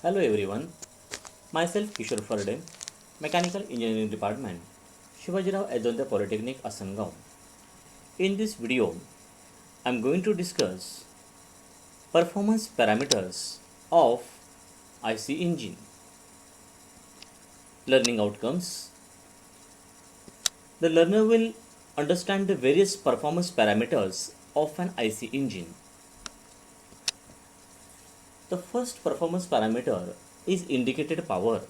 Hello everyone, myself Kishore Farde, Mechanical Engineering Department, Shivajirao Adonde Polytechnic, Asangam. In this video, I am going to discuss performance parameters of IC engine. Learning outcomes. The learner will understand the various performance parameters of an IC engine. The first performance parameter is indicated power.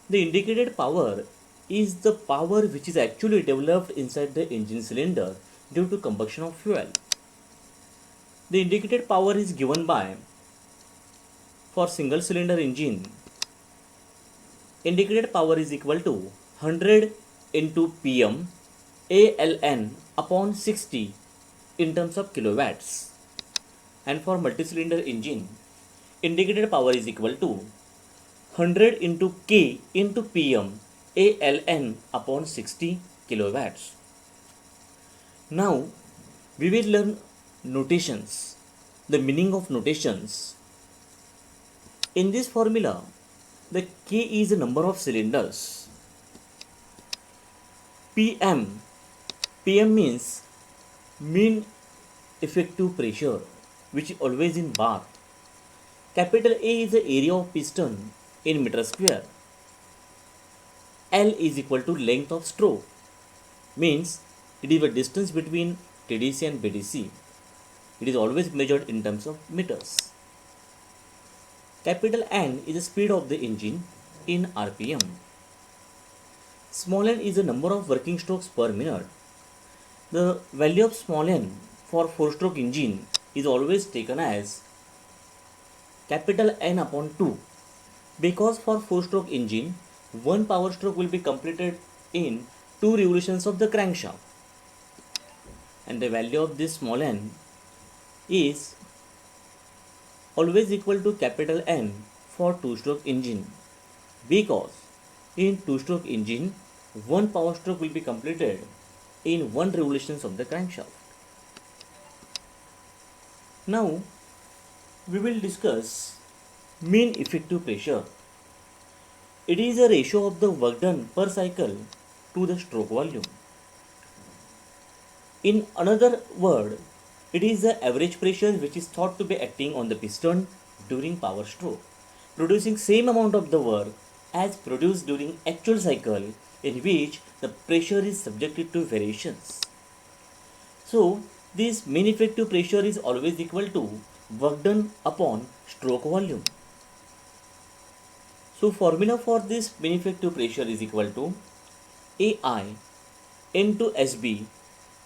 The indicated power is the power which is actually developed inside the engine cylinder due to combustion of fuel. The indicated power is given by, for single cylinder engine, indicated power is equal to 100 into Pm ALN upon 60 in terms of kilowatts. And for multi-cylinder engine, indicated power is equal to 100 into K into Pm ALN upon 60 kilowatts. Now we will learn notations, the meaning of notations. In this formula, the K is the number of cylinders. PM means mean effective pressure, which is always in bar. Capital A is the area of piston in meter square. L is equal to length of stroke, means it is the distance between TDC and BDC. It is always measured in terms of meters. Capital N is the speed of the engine in RPM. Small n is the number of working strokes per minute. The value of small n for 4-stroke engine is always taken as capital N upon 2, because for 4-stroke engine, one power stroke will be completed in 2 revolutions of the crankshaft, and the value of this small n is always equal to capital N for 2-stroke engine, because in 2-stroke engine, one power stroke will be completed in 1 revolutions of the crankshaft. Now we will discuss mean effective pressure. It is a ratio of the work done per cycle to the stroke volume. In another word, it is the average pressure which is thought to be acting on the piston during power stroke, producing same amount of the work as produced during actual cycle, in which the pressure is subjected to variations. So this mean effective pressure is always equal to work done upon stroke volume. So formula for this mean effective pressure is equal to AI into SB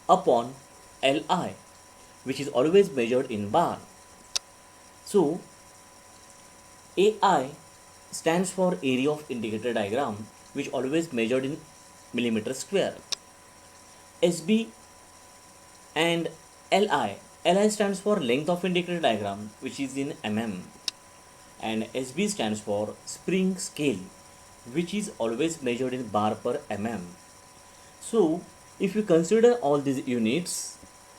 upon Li, which is always measured in bar. So AI stands for area of indicator diagram, which always measured in millimeter square. SB and Li stands for length of indicator diagram, which is in mm, and SB stands for spring scale, which is always measured in bar per mm. So if you consider all these units,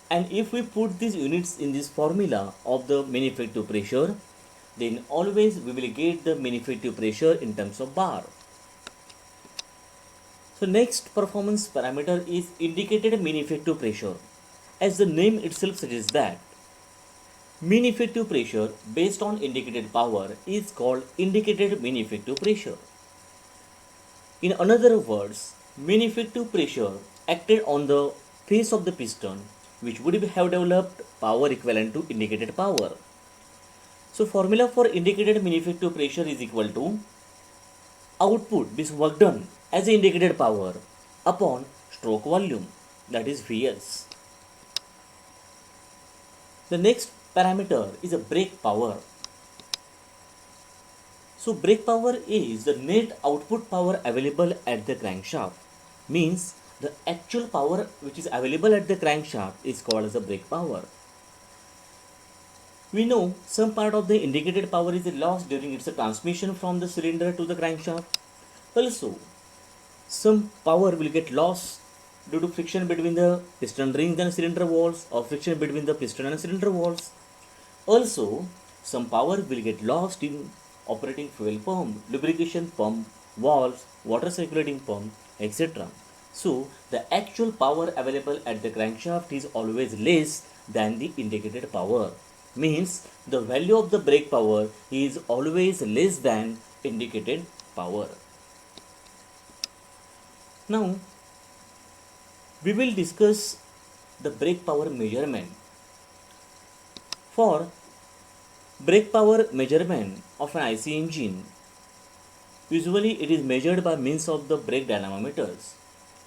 and if we put these units in this formula of the mean effective pressure, then always we will get the mean effective pressure in terms of bar. So next performance parameter is indicated mean effective pressure. As the name itself suggests that mean effective pressure based on indicated power is called indicated mean effective pressure. In other words, mean effective pressure acted on the face of the piston, which would have developed power equivalent to indicated power. So formula for indicated mean effective pressure is equal to output, this work done as indicated power, upon stroke volume, that is Vs. The next parameter is a brake power. So brake power is the net output power available at the crankshaft, means the actual power which is available at the crankshaft is called as the brake power. We know some part of the indicated power is lost during its transmission from the cylinder to the crankshaft. Also, some power will get lost due to friction between the piston rings and cylinder walls, or friction between the piston and cylinder walls. Also, some power will get lost in operating fuel pump, lubrication pump, valves, water circulating pump, etc. So the actual power available at the crankshaft is always less than the indicated power. Means the value of the brake power is always less than indicated power. Now we will discuss the brake power measurement. For brake power measurement of an IC engine, usually it is measured by means of the brake dynamometers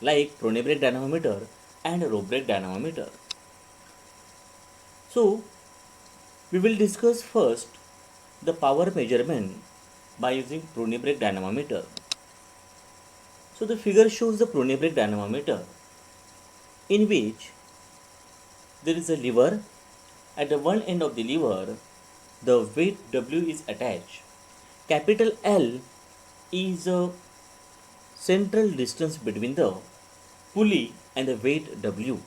like Prone brake dynamometer and Rope brake dynamometer. So we will discuss first the power measurement by using Prone brake dynamometer. So the figure shows the Prone brake dynamometer in which there is a lever. At the one end of the lever, the weight W is attached. Capital L is a central distance between the pulley and the weight W.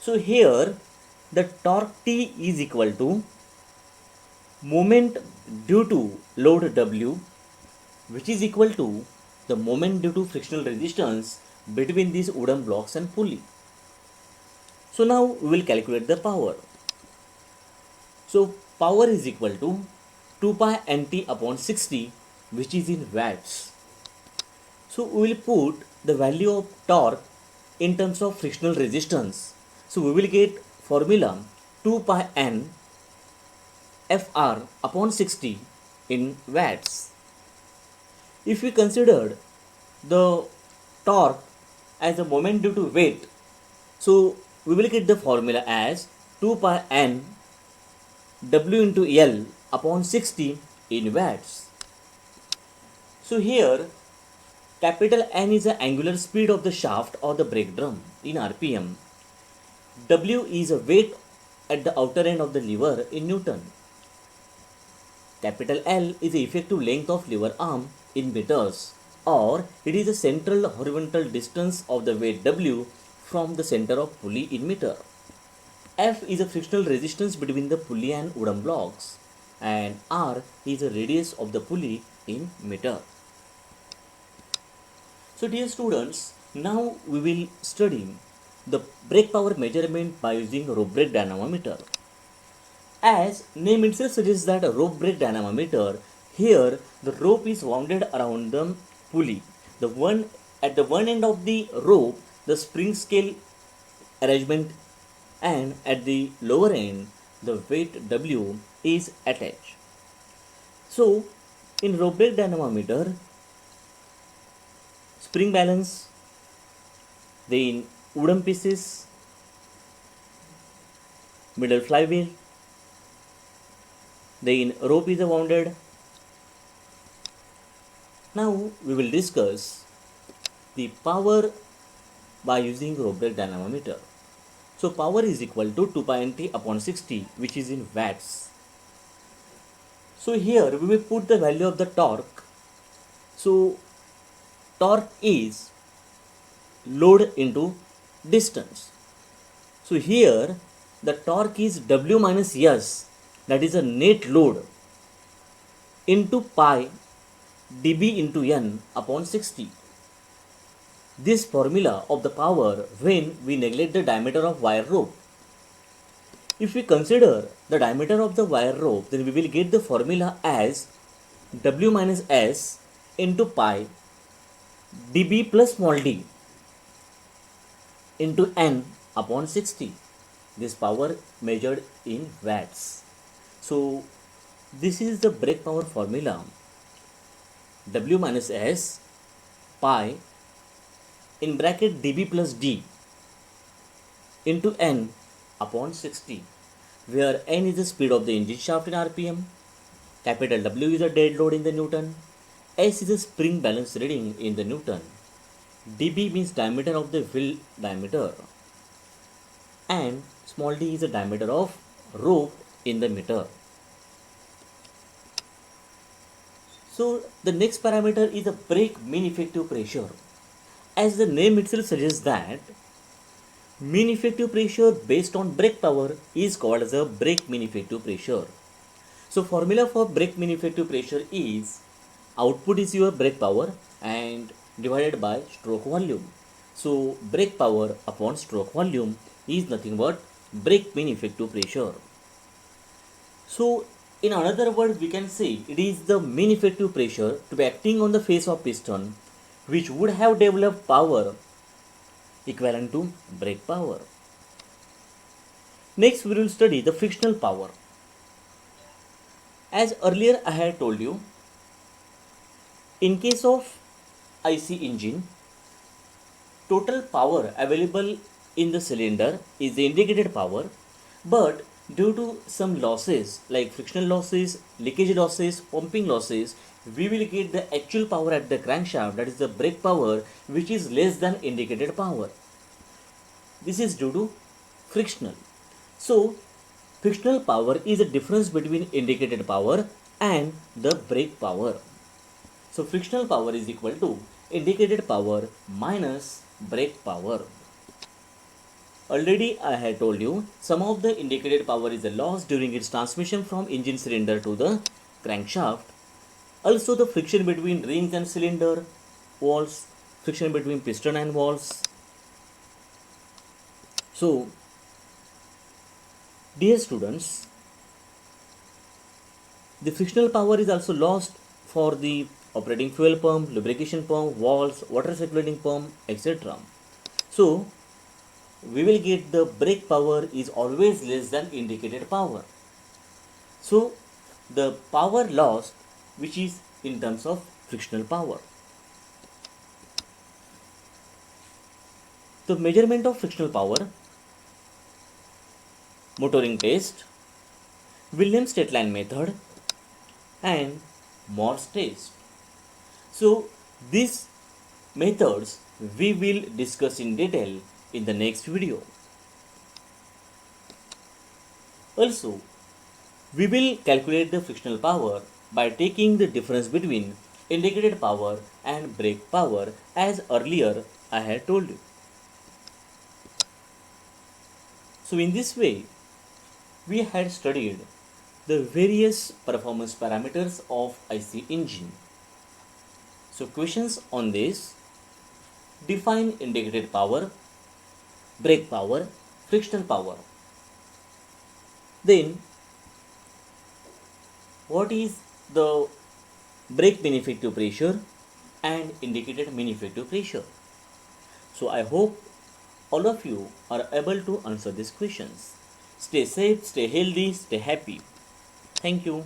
So here the torque T is equal to moment due to load W, which is equal to the moment due to frictional resistance between these wooden blocks and pulley. So now we will calculate the power. So power is equal to 2 pi nt upon 60, which is in watts. So we will put the value of torque in terms of frictional resistance. So we will get formula 2 pi n Fr upon 60 in watts. If we considered the torque as a moment due to weight, so we will get the formula as 2 pi n W into L upon 60 in watts. So here capital N is the angular speed of the shaft or the brake drum in RPM. W is a weight at the outer end of the lever in Newton. Capital L is the effective length of lever arm in meters, or it is the central horizontal distance of the weight W from the center of pulley in meter. F is a frictional resistance between the pulley and wooden blocks, and R is the radius of the pulley in meter. So dear students, now we will study the brake power measurement by using rope brake dynamometer. As name itself suggests that a rope brake dynamometer, here the rope is wound around the pulley. At the one end of the rope, the spring scale arrangement, and at the lower end the weight W is attached. So in rope brake dynamometer, spring balance, then wooden pieces, middle flywheel, then rope is wounded. Now we will discuss the power by using rope brake dynamometer. So power is equal to 2 pi nt upon 60, which is in watts. So here we will put the value of the torque. So torque is load into distance. So here the torque is W minus S, that is a net load, into pi dB into N upon 60. This formula of the power when we neglect the diameter of wire rope. If we consider the diameter of the wire rope, then we will get the formula as W minus S into pi dB plus small d into N upon 60. This power measured in watts. So this is the brake power formula. W minus S pi in bracket dB plus d into N upon 60, where N is the speed of the engine shaft in RPM, capital W is a dead load in the Newton, S is a spring balance reading in the Newton, dB means diameter of the wheel diameter, and small d is the diameter of rope in the meter. So the next parameter is the brake mean effective pressure. As the name itself suggests that mean effective pressure based on brake power is called as a brake mean effective pressure. So formula for brake mean effective pressure is output is your brake power and divided by stroke volume. So brake power upon stroke volume is nothing but brake mean effective pressure. So in another word we can say it is the mean effective pressure to be acting on the face of piston which would have developed power equivalent to brake power. Next we will study the frictional power. As earlier I had told you, in case of IC engine, total power available in the cylinder is the indicated power, but due to some losses like frictional losses, leakage losses, pumping losses, we will get the actual power at the crankshaft, that is the brake power, which is less than indicated power. This is due to frictional. So frictional power is the difference between indicated power and the brake power. So frictional power is equal to indicated power minus brake power. Already I had told you some of the indicated power is lost during its transmission from engine cylinder to the crankshaft. Also the friction between rings and cylinder walls, friction between piston and walls. So dear students, the frictional power is also lost for the operating fuel pump, lubrication pump, valves, water circulating pump, etc. So we will get the brake power is always less than indicated power. So the power lost which is in terms of frictional power. The measurement of frictional power, motoring test, Williams-State-Line method and Morse test. So these methods we will discuss in detail in the next video. Also, we will calculate the frictional power by taking the difference between indicated power and brake power as earlier I had told you. So in this way, we had studied the various performance parameters of IC engine. So questions on this: define indicated power, brake power, frictional power. Then what is the brake mean effective pressure and indicated mean effective pressure? So I hope all of you are able to answer these questions. Stay safe, stay healthy, stay happy. Thank you.